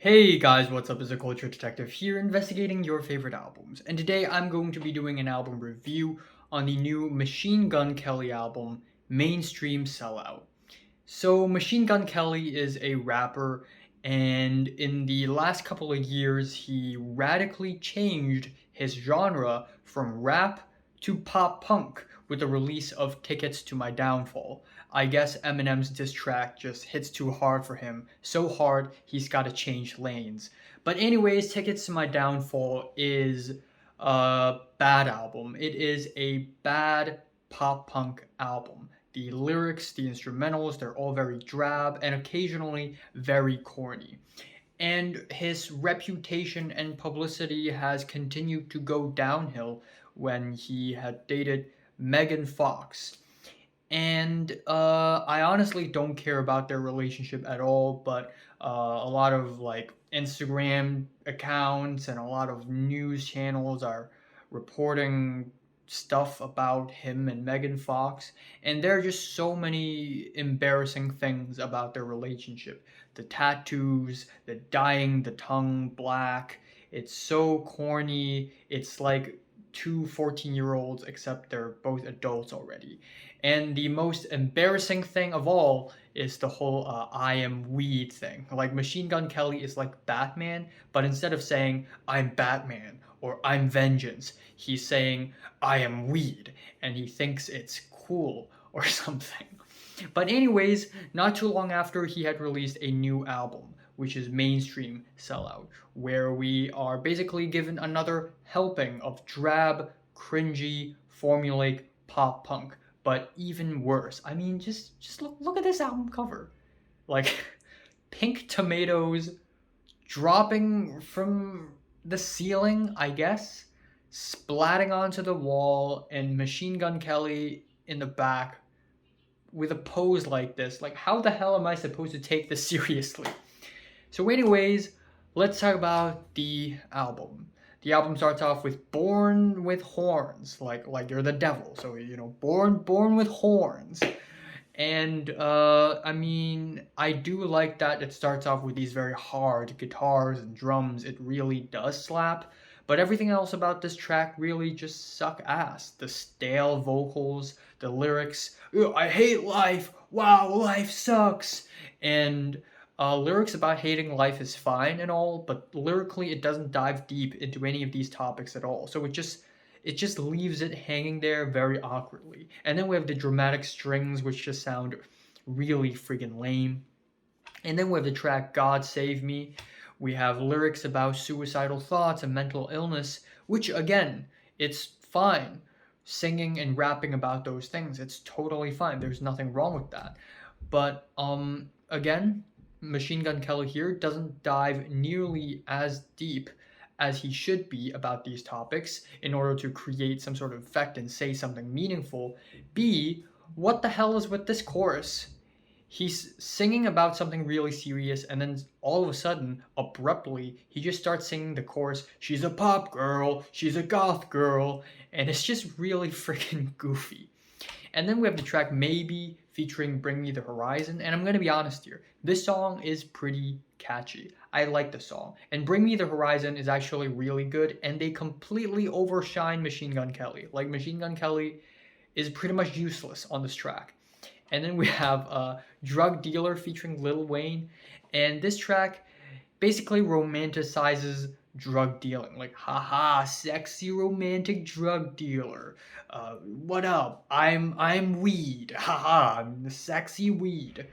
Hey guys, what's up? It's a Culture Detective here investigating your favorite albums. And today I'm going to be doing an album review on the new Machine Gun Kelly album, Mainstream Sellout. So, Machine Gun Kelly is a rapper, and in the last couple of years, he radically changed his genre from rap to pop punk with the release of Tickets to My Downfall. I guess Eminem's diss track just hits too hard for him, so hard he's got to change lanes. But, anyways, Tickets to My Downfall is a bad album. It is a bad pop punk album. The lyrics, the instrumentals, they're all very drab and occasionally very corny. And his reputation and publicity has continued to go downhill when he had dated Megan Fox. And I honestly don't care about their relationship at all, but a lot of like Instagram accounts and a lot of news channels are reporting stuff about him and Megan Fox, and there are just so many embarrassing things about their relationship. The tattoos, the dyeing the tongue black, it's so corny. It's like two 14-year-olds, except they're both adults already. And the most embarrassing thing of all is the whole I am weed thing. Like Machine Gun Kelly is like Batman, but instead of saying I'm Batman or I'm vengeance, he's saying I am weed, and he thinks it's cool or something. But anyways, not too long after, he had released a new album, which is Mainstream Sellout, where we are basically given another helping of drab, cringy, formulaic pop punk, but even worse. I mean, just look at this album cover. Like pink tomatoes dropping from the ceiling, I guess, splatting onto the wall, and Machine Gun Kelly in the back with a pose like this. Like, how the hell am I supposed to take this seriously? So, anyways, let's talk about the album. The album starts off with "Born with Horns," like you're the devil. So born with horns. And I mean, I do like that it starts off with these very hard guitars and drums. It really does slap. But everything else about this track really just suck ass. The stale vocals, the lyrics, "Ugh, I hate life, wow, life sucks." And lyrics about hating life is fine and all, but lyrically it doesn't dive deep into any of these topics at all. So it just leaves it hanging there very awkwardly. And then we have the dramatic strings, which just sound really freaking lame. And then we have the track God Save Me. We have lyrics about suicidal thoughts and mental illness, which again, it's fine. Singing and rapping about those things, it's totally fine. There's nothing wrong with that. But again, Machine Gun Kelly here doesn't dive nearly as deep as he should be about these topics in order to create some sort of effect and say something meaningful. B, what the hell is with this chorus? He's singing about something really serious, and then all of a sudden, abruptly, he just starts singing the chorus, "She's a pop girl, she's a goth girl," and it's just really freaking goofy. And then we have the track Maybe featuring Bring Me the Horizon. And I'm going to be honest here, this song is pretty catchy. I like the song. And Bring Me the Horizon is actually really good. And they completely overshine Machine Gun Kelly. Like, Machine Gun Kelly is pretty much useless on this track. And then we have Drug Dealer featuring Lil Wayne. And this track basically romanticizes drug dealing. Like, haha, sexy romantic drug dealer. What up? I'm weed. Haha, I'm the sexy weed.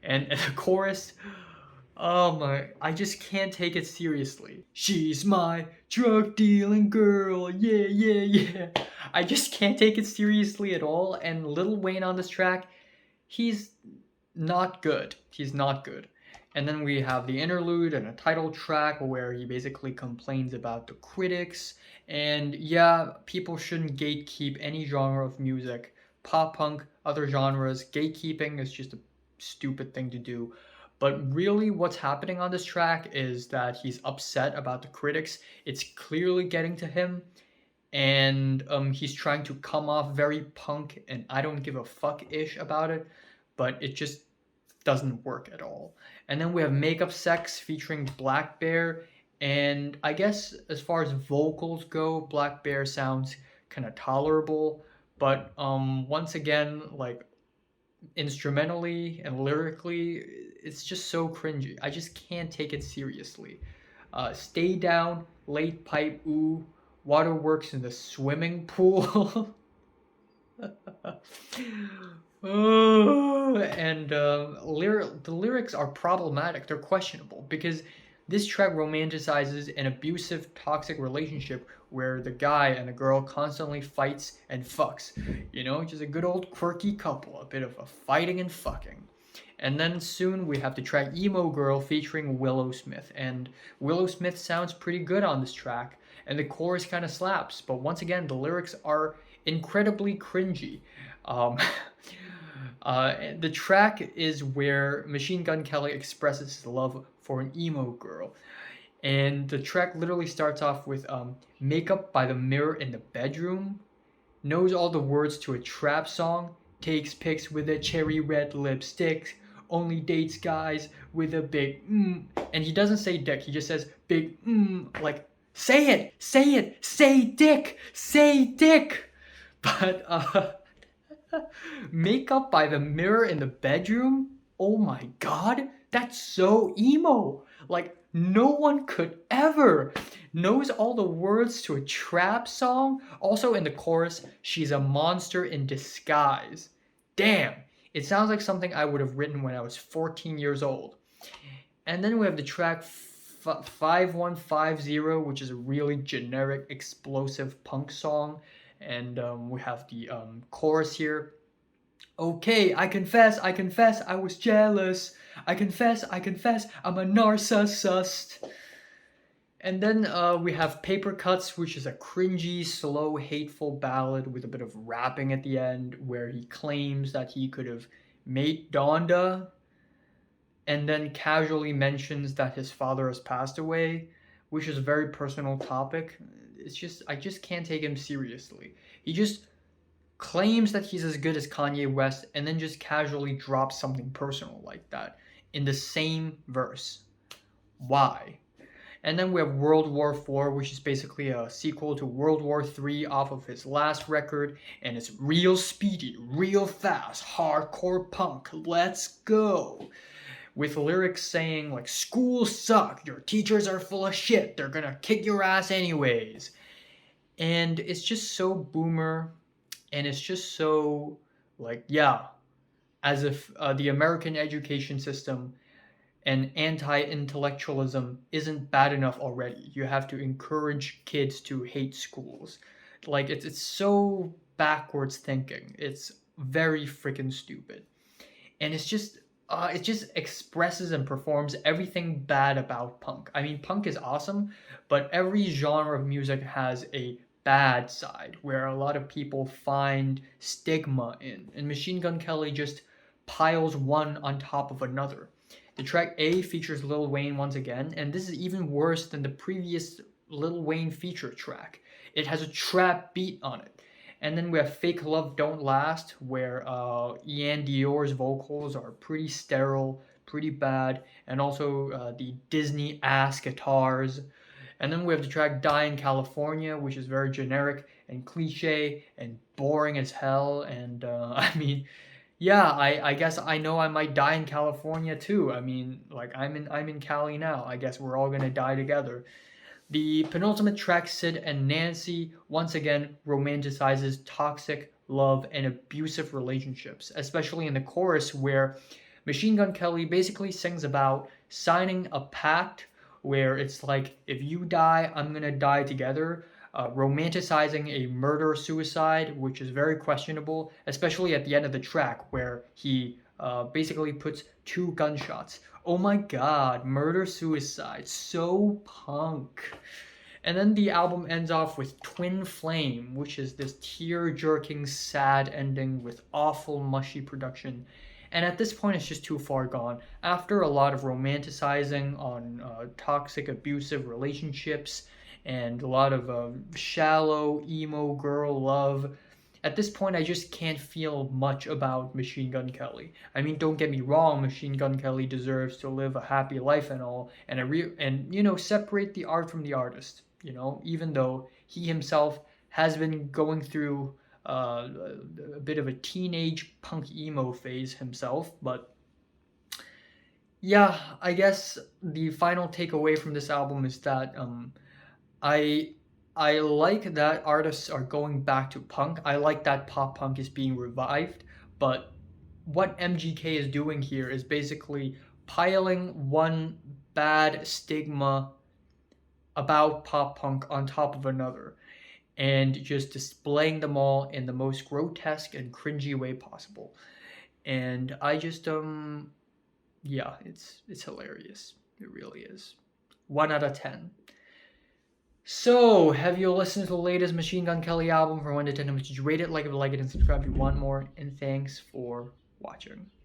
And the chorus, oh my, I just can't take it seriously. She's my drug dealing girl. Yeah, yeah, yeah. I just can't take it seriously at all. And Lil Wayne on this track, he's not good. He's not good. And then we have the interlude and a title track where he basically complains about the critics. And yeah, people shouldn't gatekeep any genre of music. Pop punk, other genres, gatekeeping is just a stupid thing to do. But really, what's happening on this track is that he's upset about the critics. It's clearly getting to him. And he's trying to come off very punk and I don't give a fuck ish about it. But it just doesn't work at all. And then we have Makeup Sex featuring Black Bear. And I guess as far as vocals go, Black Bear sounds kind of tolerable. But once again, like instrumentally and lyrically, it's just so cringy. I just can't take it seriously. Stay Down, Late Pipe, Ooh, Waterworks in the Swimming Pool. Oh, and the lyrics are problematic. They're questionable because this track romanticizes an abusive, toxic relationship where the guy and the girl constantly fights and fucks. You know, just a good old quirky couple, a bit of a fighting and fucking. And then soon we have the track Emo Girl featuring Willow Smith. And Willow Smith sounds pretty good on this track, and the chorus kind of slaps. But once again, the lyrics are incredibly cringy. Um, the track is where Machine Gun Kelly expresses his love for an emo girl. And the track literally starts off with Makeup by the Mirror in the Bedroom, knows all the words to a trap song, takes pics with a cherry red lipstick, only dates guys with a big and he doesn't say dick, he just says big like say it, say dick, say dick. But Makeup by the Mirror in the Bedroom, oh my god, that's so emo. Like no one could ever knows all the words to a trap song. Also in the chorus, she's a monster in disguise. Damn, it sounds like something I would have written when I was 14 years old. And then we have the track 5150, which is a really generic, explosive punk song. And we have the chorus here. Okay, I confess, I was jealous. I confess, I'm a narcissist. And then we have Paper Cuts, which is a cringy, slow, hateful ballad with a bit of rapping at the end, where he claims that he could have made Donda, and then casually mentions that his father has passed away, which is a very personal topic. It's just, I just can't take him seriously. He just claims that he's as good as Kanye West, and then just casually drops something personal like that in the same verse. Why? And then we have World War IV, which is basically a sequel to World War III off of his last record, and it's real speedy, real fast, hardcore punk, let's go. With lyrics saying like, schools suck, your teachers are full of shit, they're gonna kick your ass anyways. And it's just so boomer, and it's just so like, yeah, as if the American education system and anti-intellectualism isn't bad enough already. You have to encourage kids to hate schools. Like it's so backwards thinking. It's very freaking stupid. And it just expresses and performs everything bad about punk. I mean, punk is awesome, but every genre of music has a bad side where a lot of people find stigma in. And Machine Gun Kelly just piles one on top of another. The track A features Lil Wayne once again, and this is even worse than the previous Lil Wayne feature track. It has a trap beat on it. And then we have Fake Love Don't Last, where Ian Dior's vocals are pretty sterile, pretty bad, and also the Disney ass guitars. And then we have the track Die in California, which is very generic and cliche and boring as hell. And I mean, yeah, I guess I know I might die in California too. I mean, like I'm in Cali now. I guess we're all gonna die together. The penultimate track, Sid and Nancy, once again romanticizes toxic love and abusive relationships, especially in the chorus where Machine Gun Kelly basically sings about signing a pact where it's like, if you die, I'm gonna die together. Romanticizing a murder-suicide, which is very questionable, especially at the end of the track where he basically puts 2 gunshots. Oh my god, murder-suicide, so punk. And then the album ends off with Twin Flame, which is this tear-jerking, sad ending with awful, mushy production. And at this point, it's just too far gone. After a lot of romanticizing on toxic, abusive relationships, and a lot of shallow emo girl love, at this point, I just can't feel much about Machine Gun Kelly. I mean, don't get me wrong, Machine Gun Kelly deserves to live a happy life and all, and separate the art from the artist. Even though he himself has been going through a bit of a teenage punk emo phase himself, but yeah, I guess the final takeaway from this album is that I I like that artists are going back to punk. I like that pop punk is being revived, but what MGK is doing here is basically piling one bad stigma about pop punk on top of another and just displaying them all in the most grotesque and cringy way possible. And I just yeah, it's hilarious. It really is. 1 out of 10. So, have you listened to the latest Machine Gun Kelly album? From 1 to 10, how much did you rate it? Like it, and subscribe if you want more. And thanks for watching.